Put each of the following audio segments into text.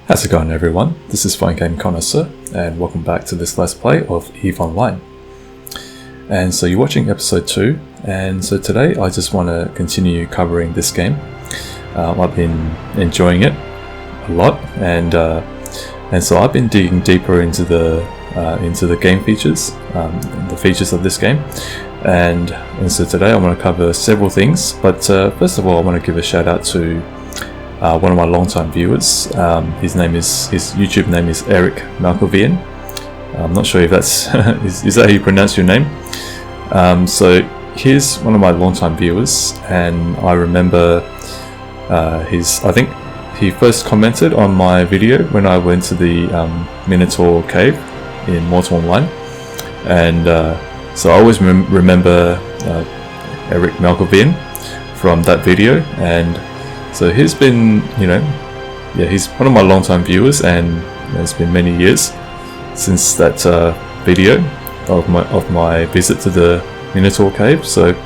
How's it going, everyone? This is Fine Game Connoisseur, and welcome back to this Let's Play of EVE Online. And so you're watching episode 2, and so today I just want to continue covering this game. I've been enjoying it a lot, and so I've been digging deeper into the game features, the features of this game, and so today I want to cover several things. But first of all, I want to give a shout out to one of my long-time viewers. His YouTube name is Eric Malkovian. I'm not sure if that's is that how you pronounce your name. So he's one of my long-time viewers, and I remember I think he first commented on my video when I went to the Minotaur cave in Mortal Online, and so I always remember Eric Malkovian from that video. And so he's been, he's one of my long-time viewers, and it's been many years since that video of my visit to the Minotaur cave. So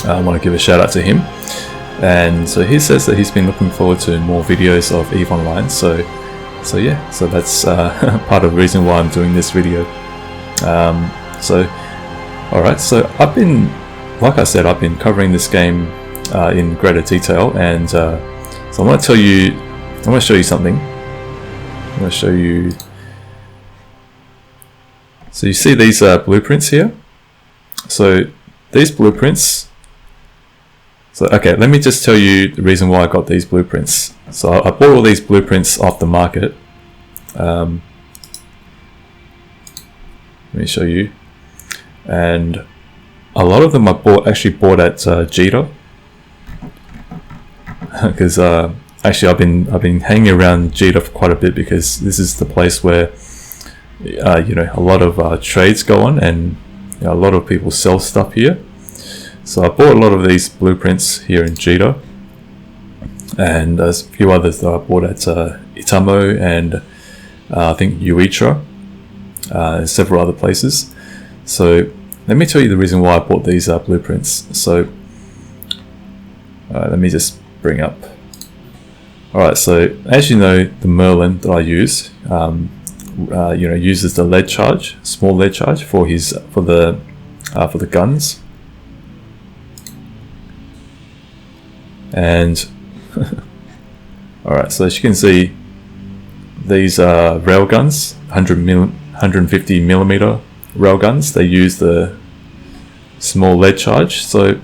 I want to give a shout out to him. And so he says that he's been looking forward to more videos of EVE Online. So that's part of the reason why I'm doing this video. Alright, so I've been covering this game in greater detail, and so I want to show you something. I'm going to show you. So you see these blueprints here. So these blueprints. So okay, let me just tell you the reason why I got these blueprints. So I bought all these blueprints off the market. Let me show you. And a lot of them I actually bought at Jita. Because actually I've been hanging around Jita for quite a bit, because this is the place where a lot of trades go on, and a lot of people sell stuff here. So I bought a lot of these blueprints here in Jita, and there's a few others that I bought at Itamo, and I think Uitra, and several other places. So let me tell you the reason why I bought these blueprints. So let me just bring up. Alright, so as you know, the Merlin that I use, uses the lead charge, small lead charge for the guns, and alright, so as you can see, these are rail guns, 150 millimeter rail guns. They use the small lead charge. So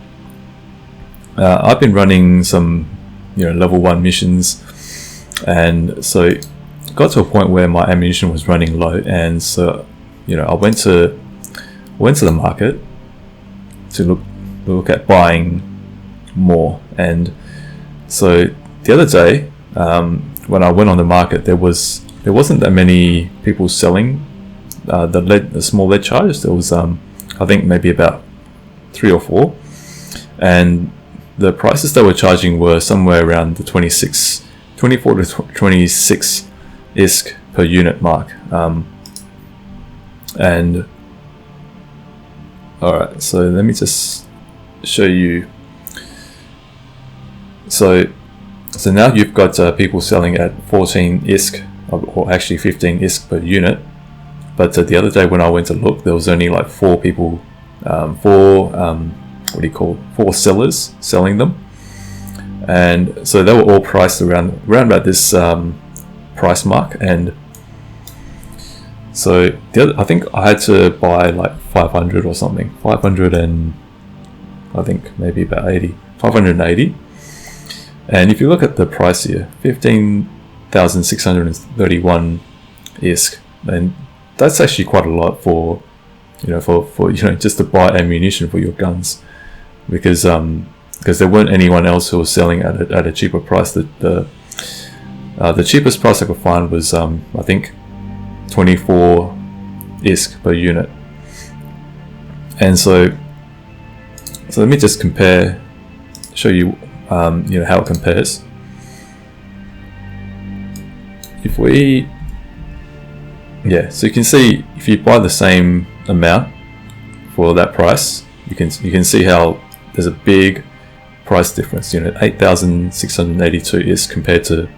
I've been running some level 1 missions, and so it got to a point where my ammunition was running low, and so I went to the market to look at buying more. And so the other day, when I went on the market, there wasn't that many people selling the small lead charge. There was I think maybe about 3 or 4, and the prices they were charging were somewhere around the 24 to 26 ISK per unit mark. And alright, so let me just show you. So now you've got people selling at 14 ISK, or actually 15 ISK per unit. But the other day when I went to look, there was only like 4 people, 4 sellers selling them, and so they were all priced around about this price mark. And so I think I had to buy like 500 or something, 500 and I think maybe about 580. And if you look at the price here, 15,631 ISK, and that's actually quite a lot for just to buy ammunition for your guns, because there weren't anyone else who was selling at a cheaper price. The cheapest price I could find was I think 24 ISK per unit. And so let me just show you how it compares. So you can see if you buy the same amount for that price, you can see how there's a big price difference. 8,682 is compared to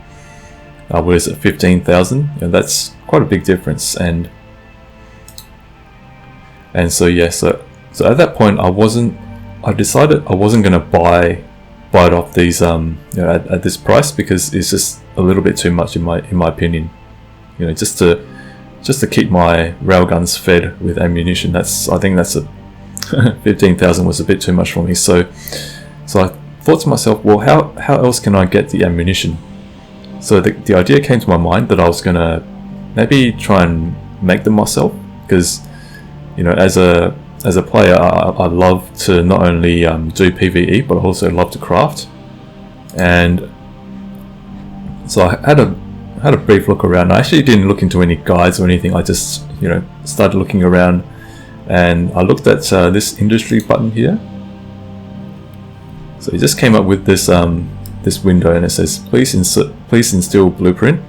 what is it, 15,000? That's quite a big difference. And so yeah, so at that point I decided I wasn't going to buy it off these at this price, because it's just a little bit too much in my opinion. Just to keep my railguns fed with ammunition. I think that's 15,000 was a bit too much for me. So I thought to myself, well, how else can I get the ammunition? So the idea came to my mind that I was gonna maybe try and make them myself, because as a player, I love to not only do PvE, but I also love to craft. And so I had a brief look around. I actually didn't look into any guides or anything. I just started looking around, and I looked at this industry button here. So it just came up with this this window, and it says please install blueprint.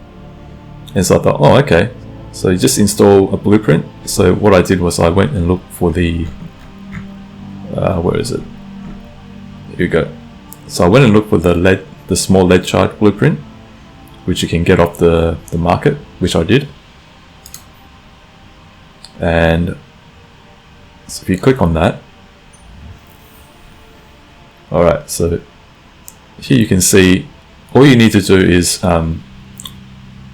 And so I thought, oh, okay, so you just install a blueprint. So what I did was I went and looked for the where is it? Here we go. So I went and looked for the small lead charge blueprint, which you can get off the market, which I did. And so if you click on that, alright, so here you can see all you need to do is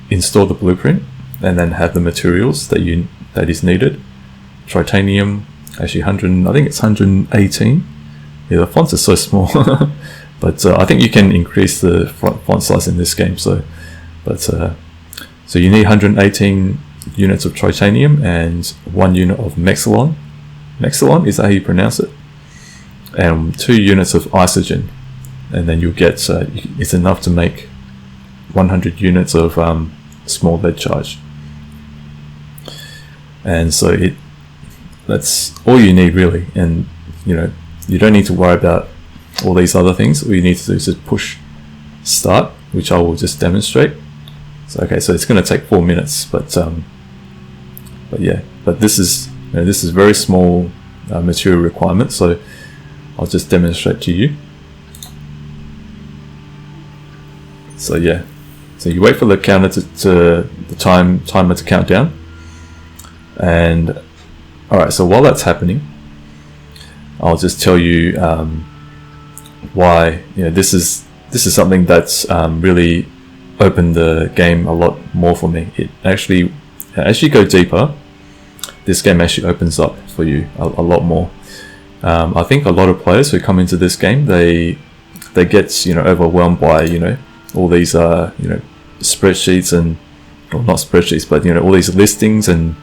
install the blueprint and then have the materials that is needed. Titanium, actually I think it's 118. Yeah, the fonts are so small. But I think you can increase the font size in this game. So you need 118 units of titanium and 1 unit of Mexilon. Mexilon, is that how you pronounce it? And 2 units of isogen, and then you'll get it's enough to make 100 units of small lead charge. And so that's all you need really, and you don't need to worry about all these other things. All you need to do is just push start, which I will just demonstrate. So okay, so it's going to take 4 minutes, but yeah, but this is very small material requirement, so I'll just demonstrate to you. So yeah, so you wait for the counter to the timer to count down, and all right. So while that's happening, I'll just tell you why this is something that's really opened the game a lot more for me. It actually, as you go deeper, this game actually opens up for you a lot more. I think a lot of players who come into this game, they get overwhelmed by all these spreadsheets and, or not spreadsheets, but all these listings and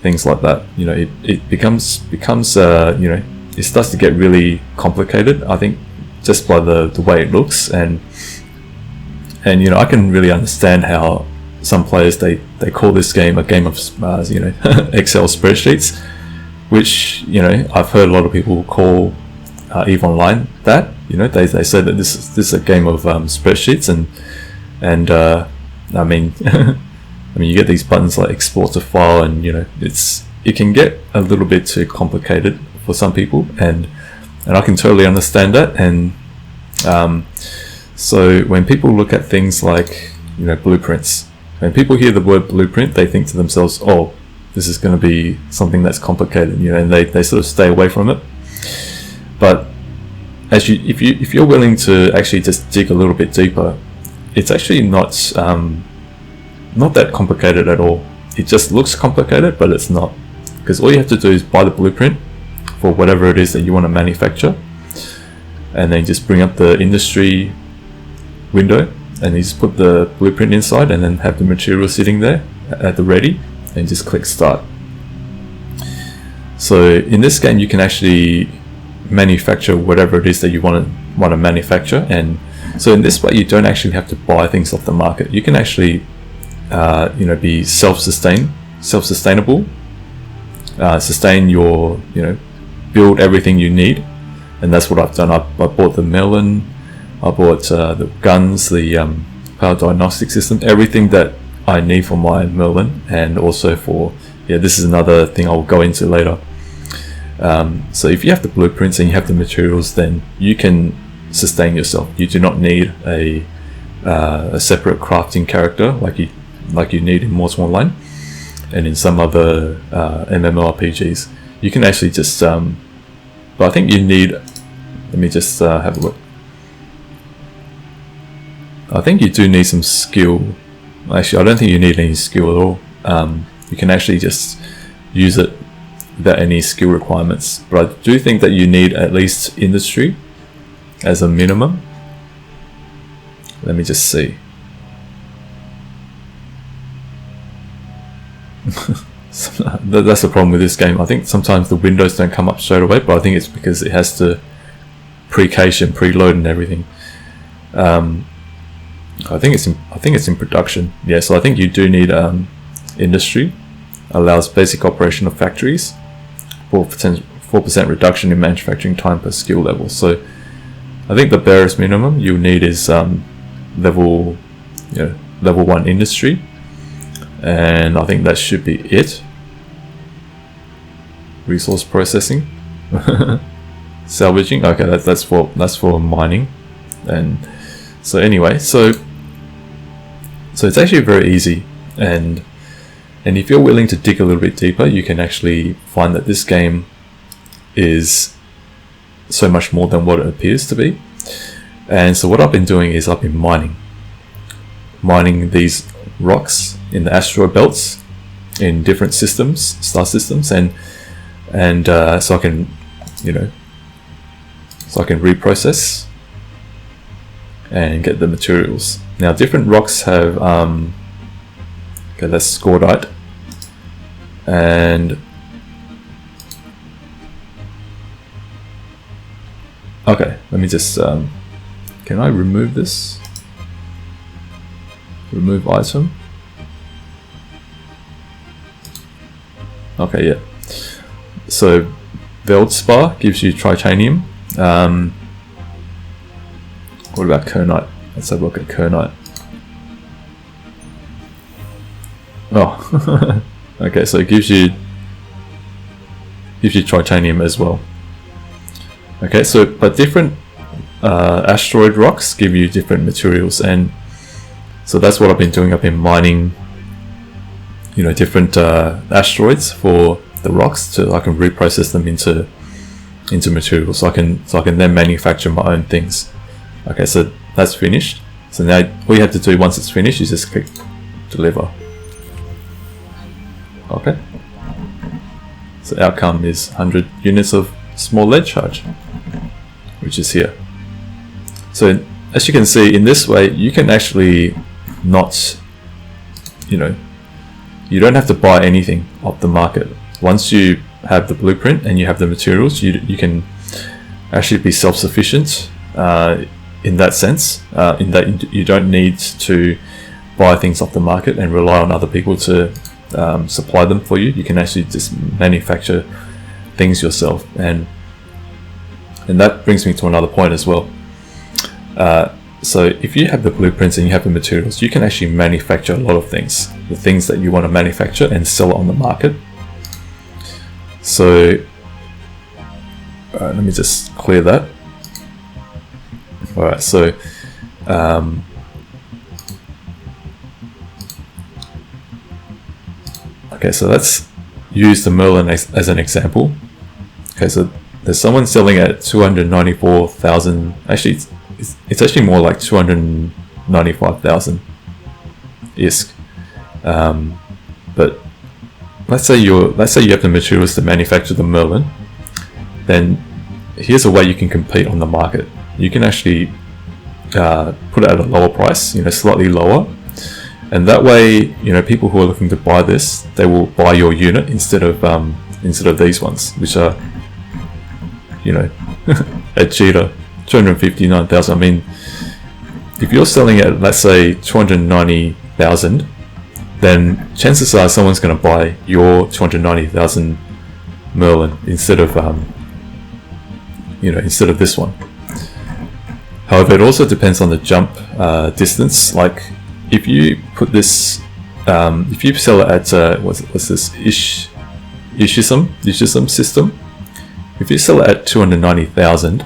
things like that. It becomes it starts to get really complicated, I think, just by the way it looks, and I can really understand how some players they call this game a game of Excel spreadsheets, which I've heard a lot of people call EVE Online that. They say that this is a game of spreadsheets, and I mean you get these buttons like export to file, and it can get a little bit too complicated for some people, and I can totally understand that. And so when people look at things like blueprints, when people hear the word blueprint, they think to themselves, oh, this is going to be something that's complicated, and they sort of stay away from it. But if you're willing to actually just dig a little bit deeper, it's actually not that complicated at all. It just looks complicated, but it's not, because all you have to do is buy the blueprint for whatever it is that you want to manufacture, and then just bring up the industry window, and you just put the blueprint inside, and then have the material sitting there at the ready, and just click start. So in this game, you can actually manufacture whatever it is that you want to manufacture, and so in this way, you don't actually have to buy things off the market. You can actually be self-sustainable, sustain your build everything you need. And that's what I've done. I bought the melon, I bought the guns, the power diagnostic system, everything that I need for my Merlin, and also for, this is another thing I'll go into later. So if you have the blueprints and you have the materials, then you can sustain yourself. You do not need a a separate crafting character like you need in Mortal Online and in some other MMORPGs. You can actually just but I think you need, let me just have a look. I think you do need some skill. Actually, I don't think you need any skill at all. You can actually just use it without any skill requirements, but I do think that you need at least industry as a minimum. Let me just see. That's the problem with this game. I think sometimes the windows don't come up straight away, but I think it's because it has to pre-cache and preload and everything. I think it's in production. Yeah, so I think you do need industry. Allows basic operation of factories, 4% reduction in manufacturing time per skill level. So I think the barest minimum you'll need is level 1 industry, and I think that should be it. Resource processing, salvaging. Okay, that's for mining. And so anyway, so it's actually very easy, and if you're willing to dig a little bit deeper, you can actually find that this game is so much more than what it appears to be. And so what I've been doing is I've been mining these rocks in the asteroid belts in different systems, star systems, and so I can, reprocess and get the materials. Now different rocks have okay, that's scordite, and okay, let me just can I remove this? Remove item. Okay, yeah. So Veldspar gives you titanium. What about kernite? Let's have a look at kernite. Oh, okay. So it gives you titanium as well. Okay, so but different asteroid rocks give you different materials, and so that's what I've been doing. I've been mining, different asteroids for the rocks, so I can reprocess them into materials. So I can then manufacture my own things. Okay, so that's finished. So now all you have to do once it's finished is just click deliver. Okay. So outcome is 100 units of small lead charge, which is here. So as you can see, in this way you can actually not, you don't have to buy anything off the market. Once you have the blueprint and you have the materials, you can actually be self-sufficient in that sense, in that you don't need to buy things off the market and rely on other people to supply them for you. You can actually just manufacture things yourself, and that brings me to another point as well. So if you have the blueprints and you have the materials, you can actually manufacture a lot of things, the things that you want to manufacture, and sell it on the market. So let me just clear that. Alright, so okay, so let's use the Merlin as an example. Okay, so there's someone selling at 294,000. Actually, it's actually more like 295,000 ISK. But let's say you have the materials to manufacture the Merlin. Then here's a way you can compete on the market. You can actually put it at a lower price, slightly lower, and that way, people who are looking to buy this, they will buy your unit instead of these ones, which are, at cheater 259,000. I mean, if you're selling at, let's say, 290,000, then chances are someone's going to buy your 290,000 Merlin instead of this one. However, it also depends on the jump distance. Like if you put this, if you sell it at what's this Ishism system, if you sell it at 290,000,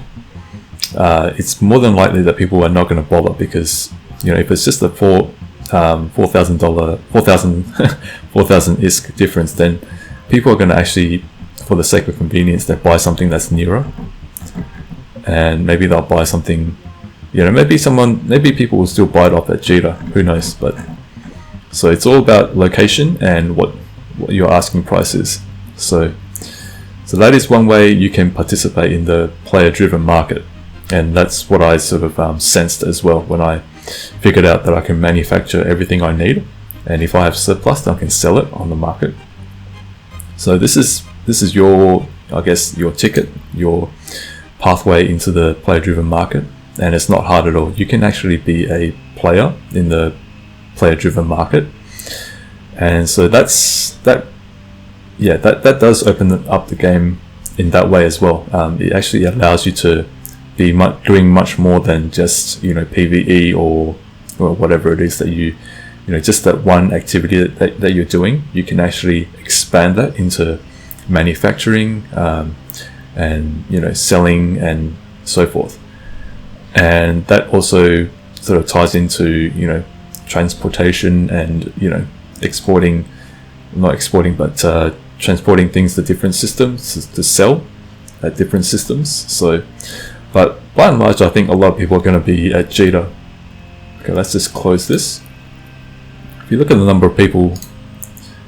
it's more than likely that people are not going to bother, because if it's just a $4,000 4,000 ISK difference, then people are going to actually, for the sake of convenience, they buy something that's nearer, and maybe they'll buy something, maybe people will still buy it off at Jita, who knows. But so it's all about location and what your asking price is. So that is one way you can participate in the player-driven market, and that's what I sort of sensed as well when I figured out that I can manufacture everything I need, and if I have surplus, then I can sell it on the market. So this is your, I guess, your ticket, your pathway into the player-driven market, and it's not hard at all. You can actually be a player in the player-driven market, and so that does open up the game in that way as well. It actually allows you to be doing much more than just PvE or whatever it is that just that one activity that you're doing. You can actually expand that into manufacturing and selling and so forth, and that also sort of ties into transportation and transporting things to different systems to sell at different systems. So, but by and large, I think a lot of people are going to be at Jita. Okay, let's just close this. If you look at the number of people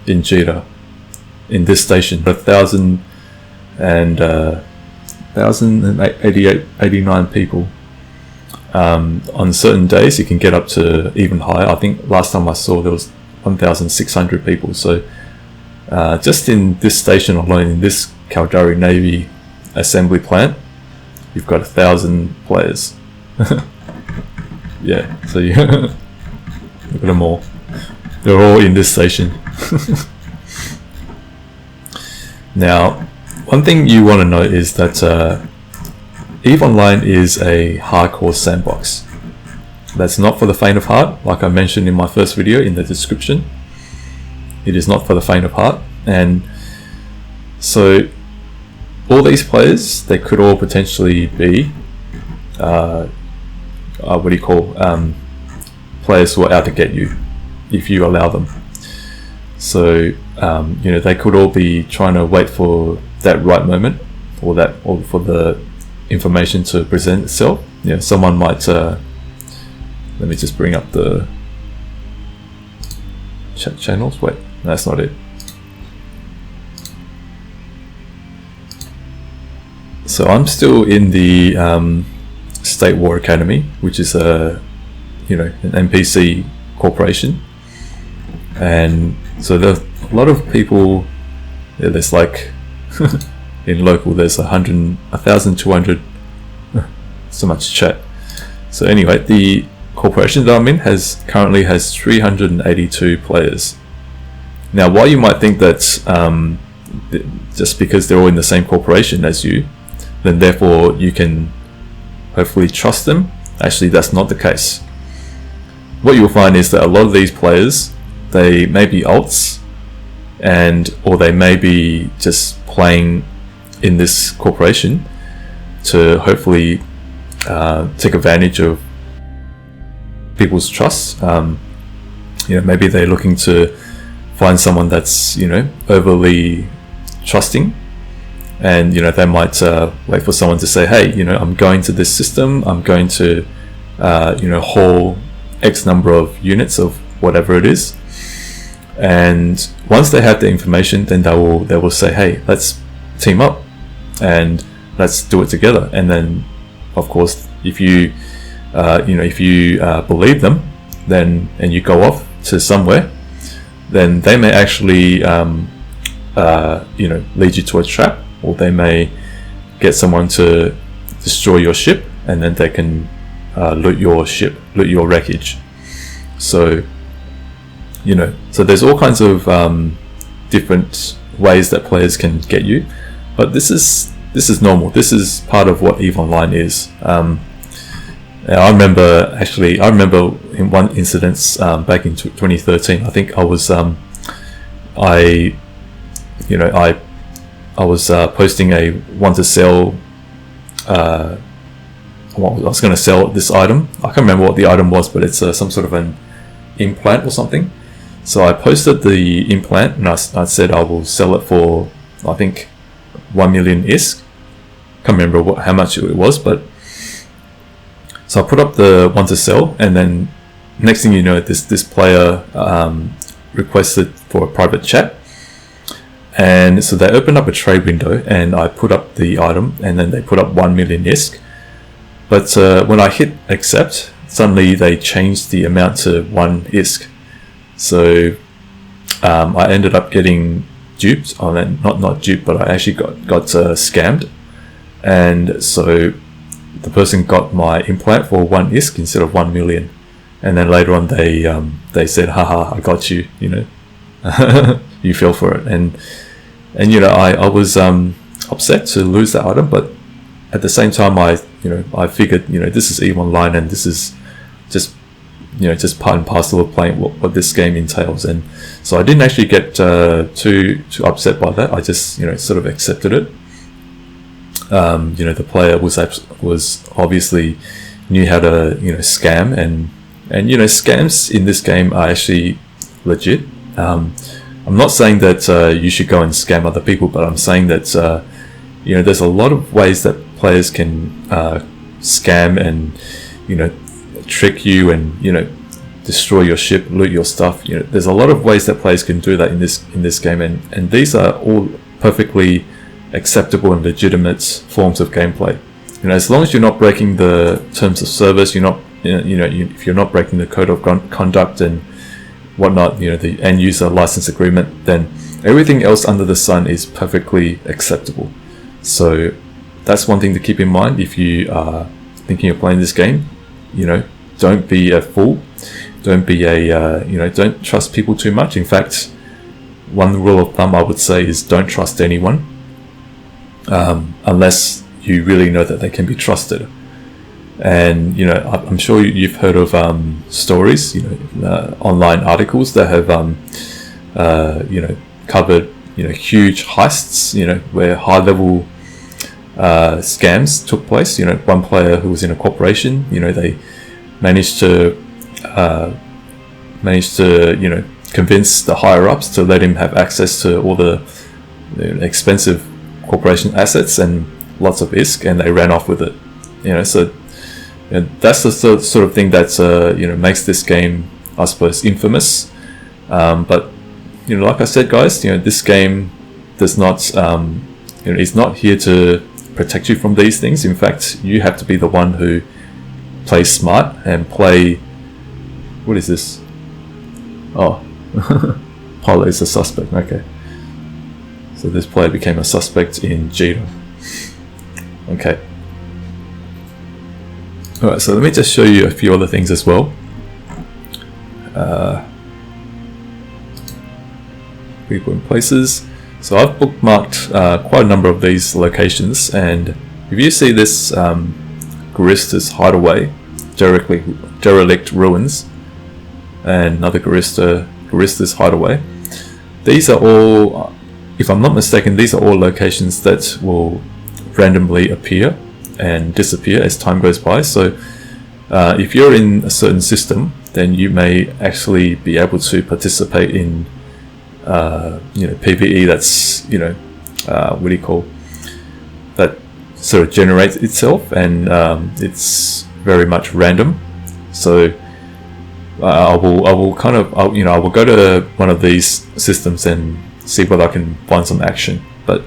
in Jita, in this station, 1,089 people. On certain days, you can get up to even higher. I think last time I saw there was 1,600 people. So just in this station alone, in this Caldari Navy assembly plant, you've got 1,000 players. Yeah, so you look at them all. They're all in this station. Now, one thing you want to know is that EVE Online is a hardcore sandbox. That's not for the faint of heart, like I mentioned in my first video in the description. It is not for the faint of heart, and so all these players, they could all potentially be players who are out to get you if you allow them. So they could all be trying to wait for that right moment, or for the information to present itself. Someone might let me just bring up the chat channels. Wait, that's not it. So I'm still in the State War Academy, which is an NPC corporation, and so there are a lot of people. There's like in local, there's 1,200. So much chat. So anyway, the corporation that I'm in currently has 382 players. Now, while you might think that just because they're all in the same corporation as you, then therefore you can hopefully trust them, actually that's not the case. What you'll find is that a lot of these players, they may be alts, or they may be just playing in this corporation to hopefully take advantage of people's trust. Maybe they're looking to find someone that's overly trusting, and they might wait for someone to say, hey, I'm going to this system, I'm going to haul X number of units of whatever it is, and once they have the information, then they will say, hey, let's team up and let's do it together. And then of course, if you believe them, then and you go off to somewhere, then they may actually lead you to a trap, or they may get someone to destroy your ship, and then they can loot your ship, loot your wreckage. So so there's all kinds of different ways that players can get you, but this is normal. This is part of what EVE Online is. I remember in one incident back in 2013. I think I was posting a want to well, I was going to sell this item. I can't remember what the item was, but it's some sort of an implant or something. So I posted the implant and I said I will sell it for, I think, 1 million ISK. Can't remember how much it was, but so I put up the one to sell, and then next thing you know, this player requested for a private chat. And so they opened up a trade window and I put up the item, and then they put up 1 million ISK. But when I hit accept, suddenly they changed the amount to 1 ISK. So I ended up getting duped. Oh, not duped, but I actually got scammed. And so the person got my implant for 1 ISK instead of 1 million. And then later on they said, haha, I got you, you know, you fell for it. And you know, I was upset to lose that item, but at the same time I figured, you know, this is EVE Online, and this is just, you know, just part and parcel of playing what this game entails. And so I didn't actually get too upset by that. I just, you know, sort of accepted it. You know, the player was obviously knew how to, you know, scam, and you know, scams in this game are actually legit. I'm not saying that you should go and scam other people, but I'm saying that you know, there's a lot of ways that players can scam and, you know, trick you and, you know, destroy your ship, loot your stuff. You know, there's a lot of ways that players can do that in this game, and these are all perfectly acceptable and legitimate forms of gameplay. You know, as long as you're not breaking the terms of service, you're not, if you're not breaking the code of conduct and whatnot, you know, the end user license agreement, then everything else under the sun is perfectly acceptable. So that's one thing to keep in mind if you are thinking of playing this game. You know, don't be a fool. Don't be don't trust people too much. In fact, one rule of thumb I would say is don't trust anyone, unless you really know that they can be trusted. And, you know, I'm sure you've heard of stories, you know, online articles that have, you know, covered, you know, huge heists, you know, where high-level scams took place. You know, one player who was in a corporation, you know, they managed to you know, convince the higher-ups to let him have access to all the expensive corporation assets and lots of ISK, and they ran off with it. You know, so that's the sort of thing that you know, makes this game, I suppose, infamous. But you know, like I said, guys, you know, this game does not, you know, it's not here to protect you from these things. In fact, you have to be the one who plays smart and play. What is this? Oh, Paulo is a suspect. Okay, so this player became a suspect in Jita. Okay. Alright, so let me just show you a few other things as well. People and places. So I've bookmarked quite a number of these locations, and if you see this Garista's hideaway, derelict ruins, and another Garista's hideaway, these are all, if I'm not mistaken, these are all locations that will randomly appear and disappear as time goes by. So if you're in a certain system, then you may actually be able to participate in you know, PvE that's, you know, what do you call that, sort of generates itself, and it's very much random. So I will go to one of these systems and see whether I can find some action. But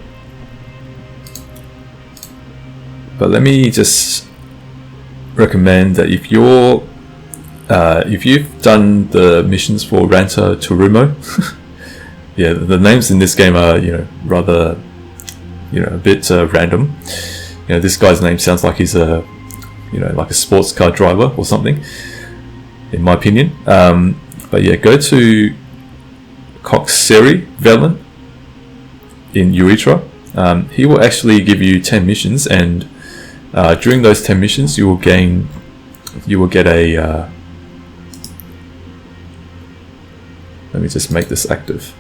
let me just recommend that if you've done the missions for Ranta Turumo, yeah, the names in this game are, you know, rather, you know, a bit random. You know, this guy's name sounds like he's a, you know, like a sports car driver or something, in my opinion. But yeah, go to Coxseri Velen in Uritra. He will actually give you 10 missions, and during those 10 missions you will get a let me just make this active.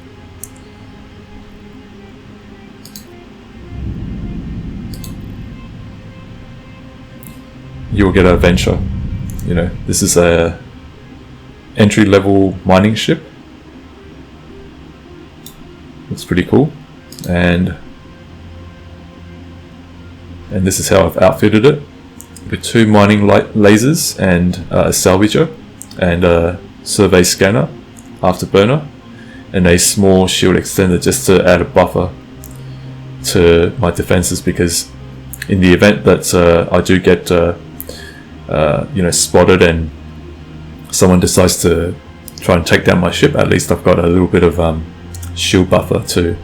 you will get a venture. You know, this is a entry-level mining ship. Looks pretty cool, and this is how I've outfitted it, with 2 mining lasers and a salvager and a survey scanner, afterburner, and a small shield extender just to add a buffer to my defenses, because in the event that I do get you know, spotted and someone decides to try and take down my ship, at least I've got a little bit of shield buffer to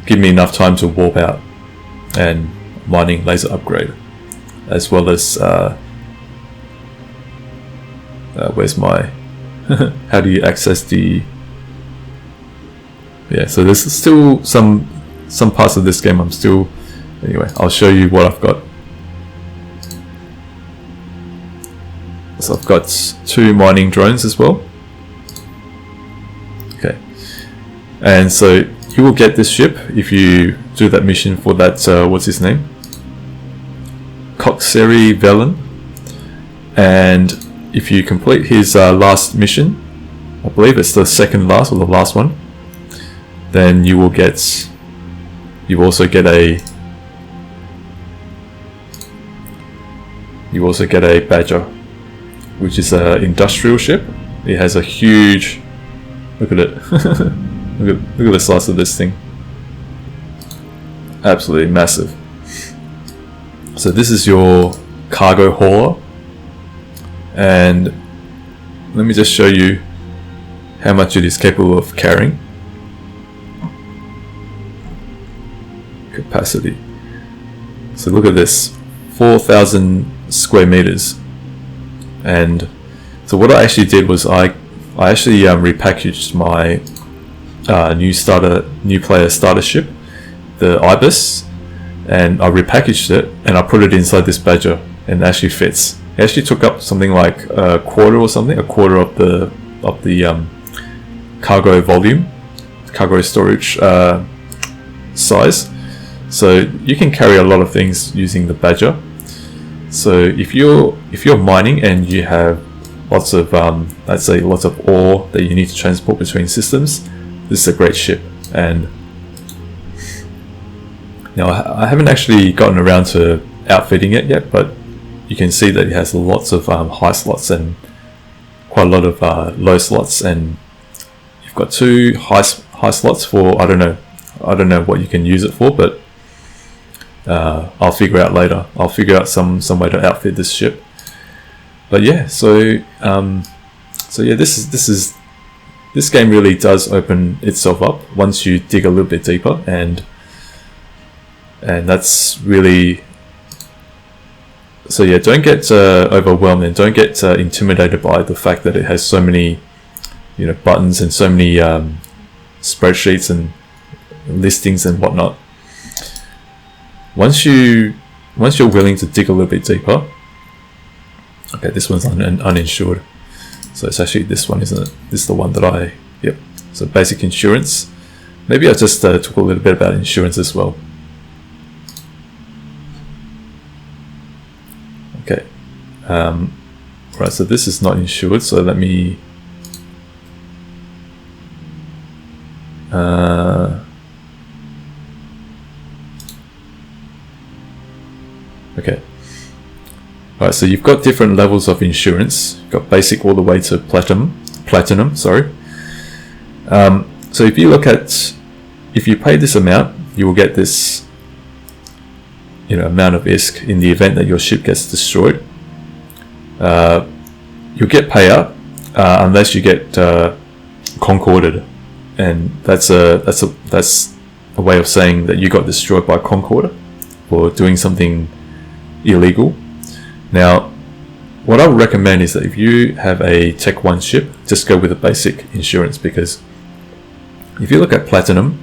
give me enough time to warp out and mining laser upgrade, as well as where's my how do you access the, yeah, so there's still some parts of this game I'm still, anyway, I'll show you what I've got. So I've got 2 mining drones as well. Okay, and so you will get this ship if you do that mission for that what's his name, Coxery Velen, and if you complete his last mission, I believe it's the second last or the last one, then you will get, you also get a Badger, which is an industrial ship. It has a huge, look at it, look at the size of this thing, absolutely massive. So this is your cargo hauler, and let me just show you how much it is capable of carrying. Capacity. So look at this, 4,000 square meters. And so what I actually did was I actually repackaged my new player starter ship, the Ibis, and I repackaged it and I put it inside this Badger, and it actually fits. It actually took up something like a quarter of the cargo volume, cargo storage size. So you can carry a lot of things using the Badger. So if you're mining and you have lots of let's say lots of ore that you need to transport between systems, this is a great ship. And now I haven't actually gotten around to outfitting it yet, but you can see that it has lots of high slots and quite a lot of low slots, and you've got 2 high slots for I don't know what you can use it for, but I'll figure out later. I'll figure out some way to outfit this ship. But yeah, so yeah, this game really does open itself up once you dig a little bit deeper, and that's really, so yeah, don't get overwhelmed and don't get intimidated by the fact that it has so many, you know, buttons and so many spreadsheets and listings and whatnot. Once you're willing to dig a little bit deeper, okay, this one's uninsured, so it's actually this one, isn't it? This is the one that yep. So basic insurance. Maybe I just talk a little bit about insurance as well. Okay, right. So this is not insured. So let me. Okay. Alright, so you've got different levels of insurance. You've got basic all the way to platinum, sorry. So if you look at, if you pay this amount, you will get this, you know, amount of ISK in the event that your ship gets destroyed. You'll get payout unless you get concorded, and that's a way of saying that you got destroyed by concorder for doing something illegal. Now, what I would recommend is that if you have a Tech 1 ship, just go with a basic insurance, because if you look at platinum,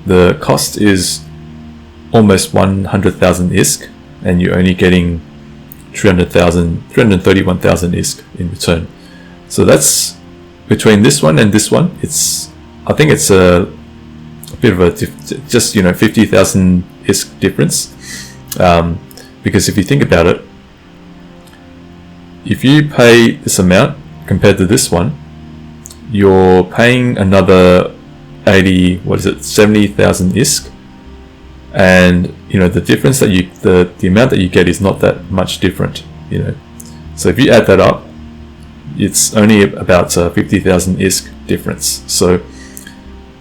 the cost is almost 100,000 ISK, and you're only getting 331,000 ISK in return. So that's between this one and this one. I think it's a bit of a just, you know, 50,000 ISK difference. Because if you think about it, if you pay this amount compared to this one, you're paying another 70,000 ISK, and you know the difference that the amount that you get is not that much different, you know. So if you add that up, it's only about 50,000 ISK difference. So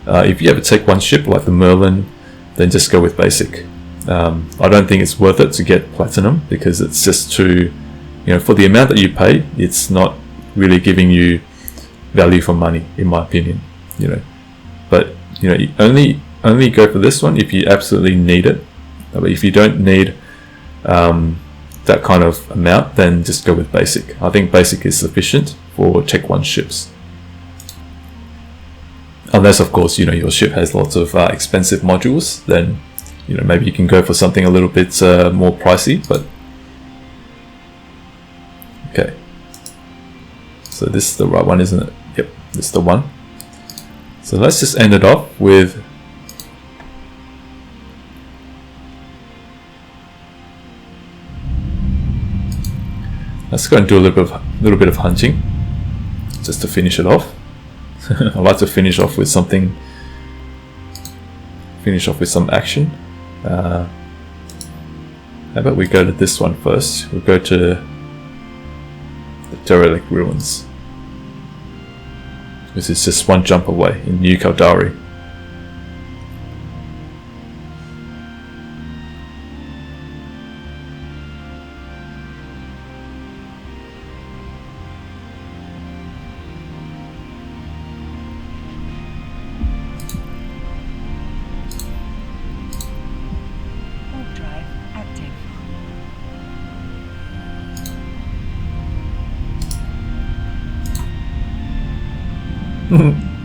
if you ever take one ship like the Merlin, then just go with basic. I don't think it's worth it to get platinum, because it's just too, you know, for the amount that you pay, it's not really giving you value for money, in my opinion, you know. But you know, you only go for this one if you absolutely need it. But if you don't need that kind of amount, then just go with basic. I think basic is sufficient for Check 1 ships. Unless, of course, you know, your ship has lots of expensive modules, then you know, maybe you can go for something a little bit more pricey. But okay, so this is the right one, isn't it? Yep, this is the one. So let's just end it off with let's go and do a little bit of hunting just to finish it off. I like to finish off with something. Finish off with some action. How about we go to this one first? We'll go to the derelict ruins. This is just one jump away in New Caldari.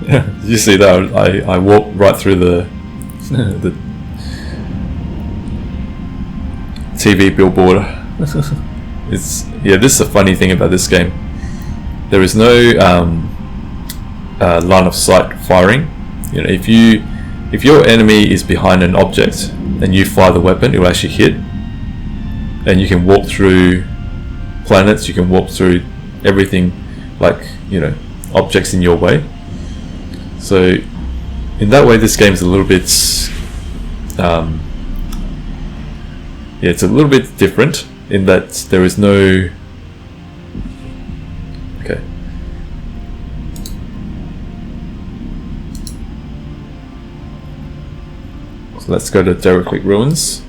Yeah, you see that? I walked right through the the TV billboard. This is a funny thing about this game. There is no line of sight firing. You know, if your enemy is behind an object and you fire the weapon, it will actually hit. And you can walk through planets. You can walk through everything, like, you know, objects in your way. So in that way, this game is a little bit it's a little bit different in that there is no okay. So let's go to Derelict Ruins.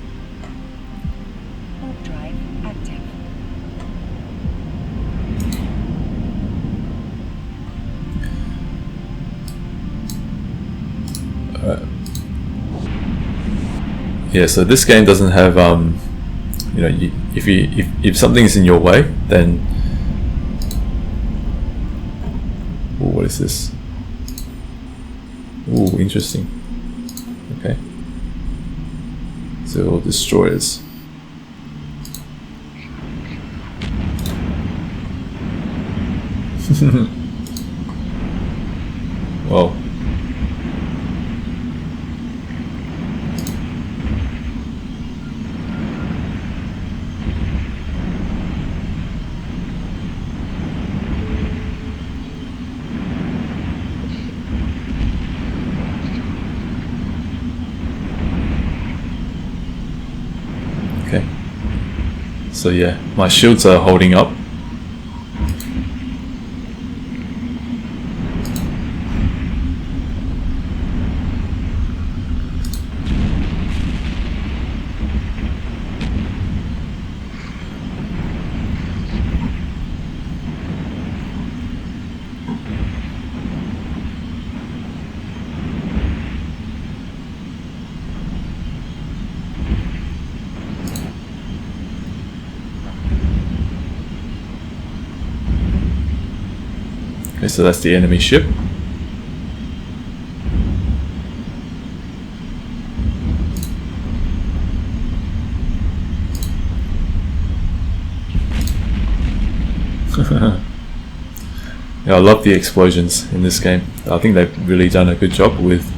Yeah, so this game doesn't have you know, if something is in your way, then ooh, what is this? Ooh, interesting. Okay, so destroyers. Well. Okay. So yeah, my shields are holding up. Okay, so that's the enemy ship. Yeah, I love the explosions in this game. I think they've really done a good job with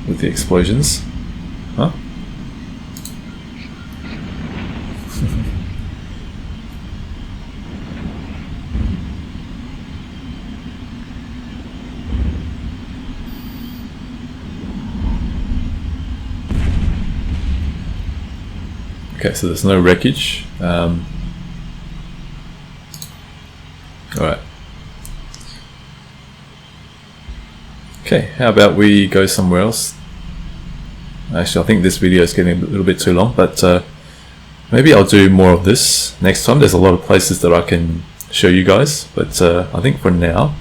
the explosions. Huh? Okay, so there's no wreckage. Alright. Okay, how about we go somewhere else? Actually, I think this video is getting a little bit too long, but maybe I'll do more of this next time. There's a lot of places that I can show you guys, but I think for now,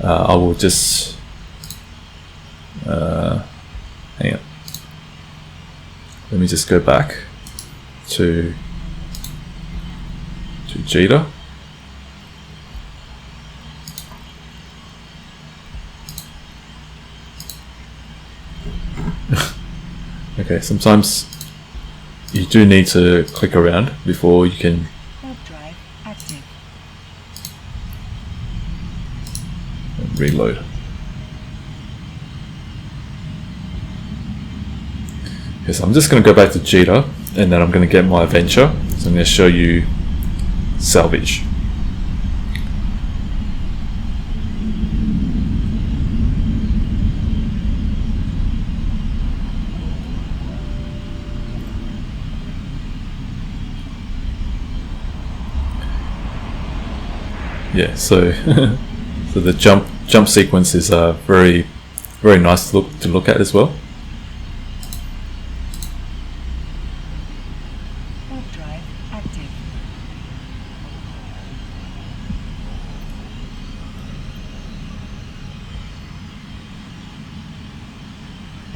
I will just hang on. Let me just go back to Jita. Okay, sometimes you do need to click around before you can reload. Okay, so I'm just going to go back to Jita, and then I'm going to get my adventure. So I'm going to show you Salvage. Yeah, so so the jump sequence is very nice to look at as well. Drive active.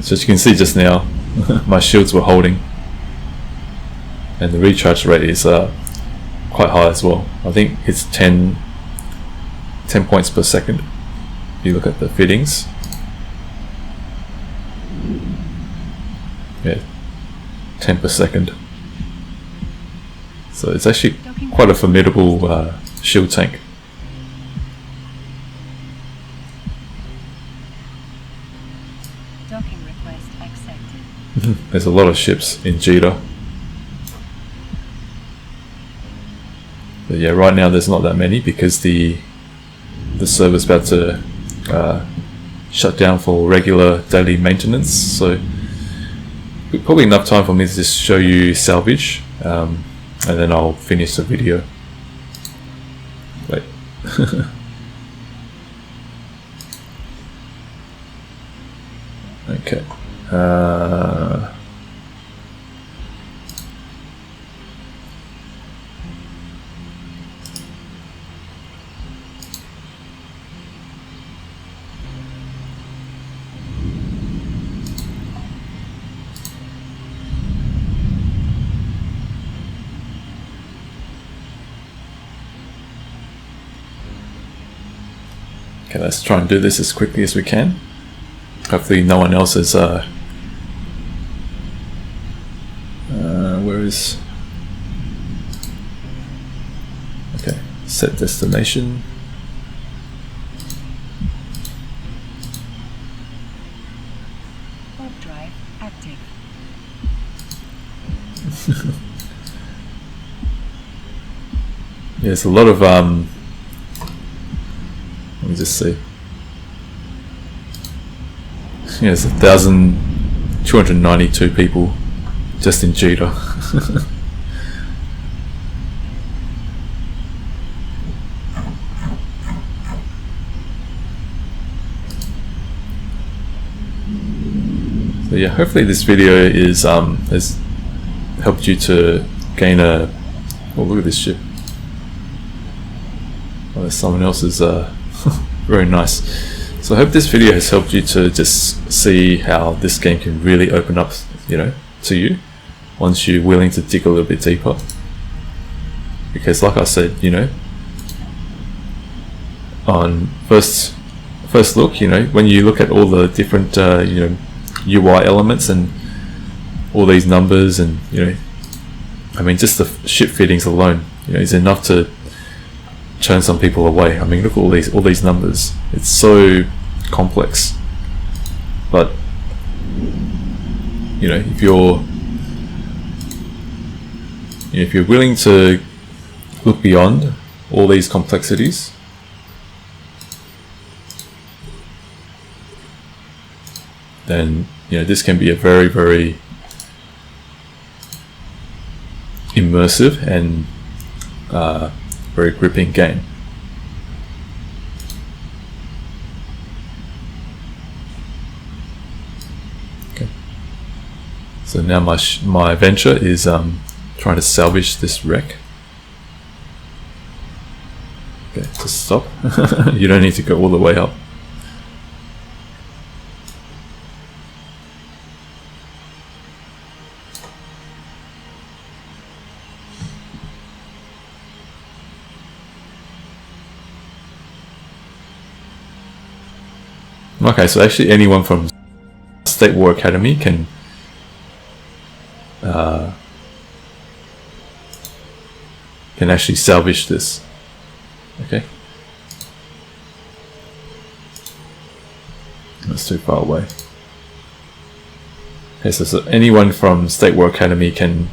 So as you can see just now, my shields were holding, and the recharge rate is quite high as well. I think it's 10 points per second. If you look at the fittings, yeah, 10 per second. So it's actually quite a formidable shield tank. Docking request accepted. There's a lot of ships in Jita. But yeah, right now there's not that many because the server's about to shut down for regular daily maintenance. So probably enough time for me to just show you Salvage, and then I'll finish the video. Wait. Okay. Okay, let's try and do this as quickly as we can. Hopefully no one else is where is... Okay, set destination. Warp drive active. Yeah, there's a lot of let me just see. Yeah, there's 1,292 people just in Jita. So yeah, hopefully this video is has helped you to gain a... Oh, look at this ship. Oh, there's someone else's very nice. So I hope this video has helped you to just see how this game can really open up, you know, to you once you're willing to dig a little bit deeper. Because like I said, you know, on first look, you know, when you look at all the different you know, UI elements and all these numbers, and you know, I mean, just the ship fittings alone, you know, is enough to turn some people away. I mean, look at all these numbers. It's so complex. But you know, if you're willing to look beyond all these complexities, then you know, this can be a very immersive and very gripping game. Okay. So now my venture is trying to salvage this wreck. Okay, just stop. You don't need to go all the way up. Okay, so actually anyone from State War Academy can actually salvage this. Okay, that's too far away. Okay, so anyone from State War Academy can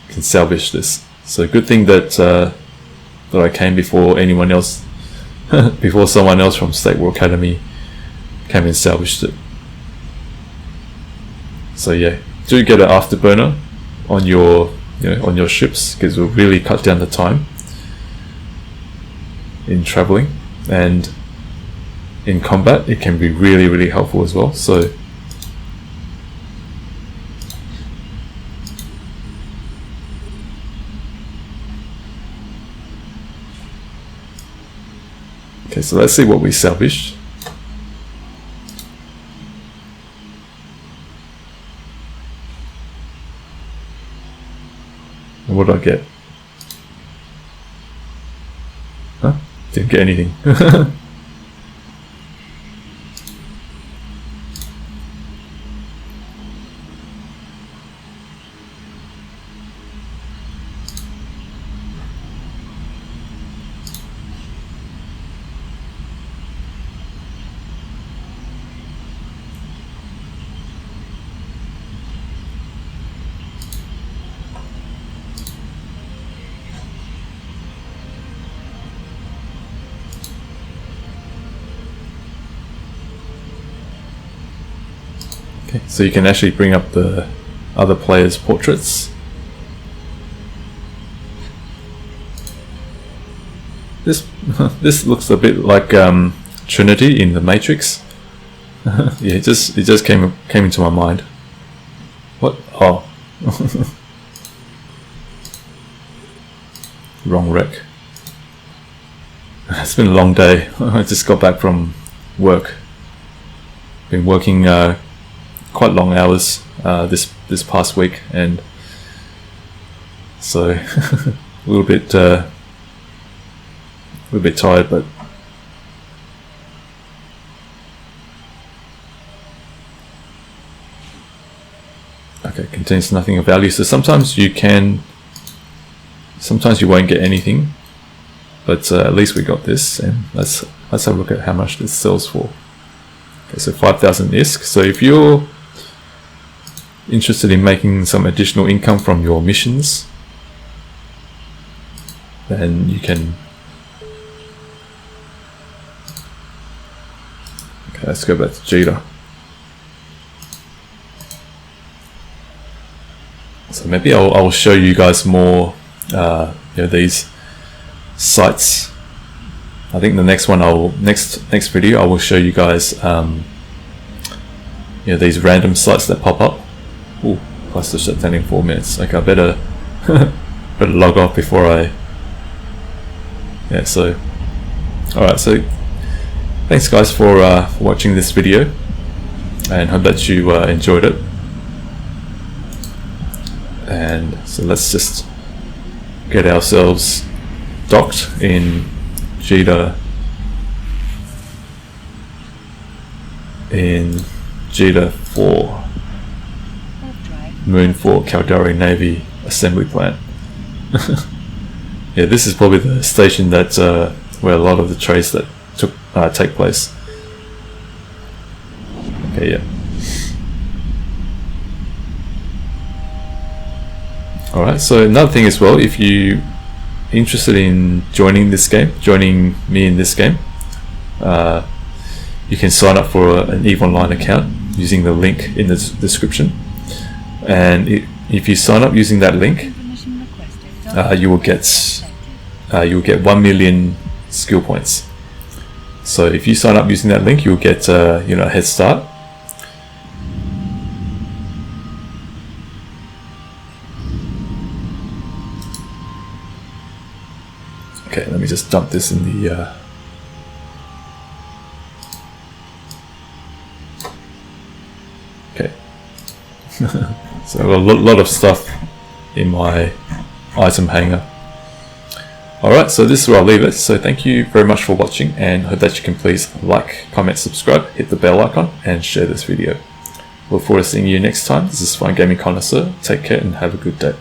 salvage this. So good thing that that I came before anyone else, before someone else from State War Academy came and salvaged it. So yeah, do get an afterburner on your on your ships, because it will really cut down the time in traveling, and in combat it can be really helpful as well. So okay, so let's see what we salvaged. And what did I get? Huh? Didn't get anything. Okay, so you can actually bring up the other players' portraits. This looks a bit like Trinity in the Matrix. Yeah, it just came into my mind. What? Oh, wrong wreck. It's been a long day. I just got back from work. Been working quite long hours this past week, and so a little bit tired, but okay, contains nothing of value. So sometimes you won't get anything, but at least we got this, and let's have a look at how much this sells for. Okay, so 5,000 ISK. So if you're interested in making some additional income from your missions, then you can. Okay, let's go back to Jita. So maybe I'll show you guys more these sites. I think the next one next video I will show you guys these random sites that pop up. Ooh, plus the shut down in 4 minutes. Okay, I better log off before I. Yeah. So, all right. So, thanks guys for watching this video, and hope that you enjoyed it. And so let's just get ourselves docked in Jita. In Jita 4. Moon 4 Caldari Navy Assembly Plant. Yeah, this is probably the station that where a lot of the trades that take place. Okay, yeah. Alright, so another thing as well, if you interested in joining me in this game, you can sign up for an EVE Online account using the link in the description. And if you sign up using that link, you will get 1 million skill points. So if you sign up using that link, you'll get a head start. Okay, let me just dump this in the okay. So a lot of stuff in my item hanger. Alright, so this is where I'll leave it. So thank you very much for watching, and hope that you can please like, comment, subscribe, hit the bell icon, and share this video. Look forward to seeing you next time. This is Fine Gaming Connoisseur. Take care and have a good day.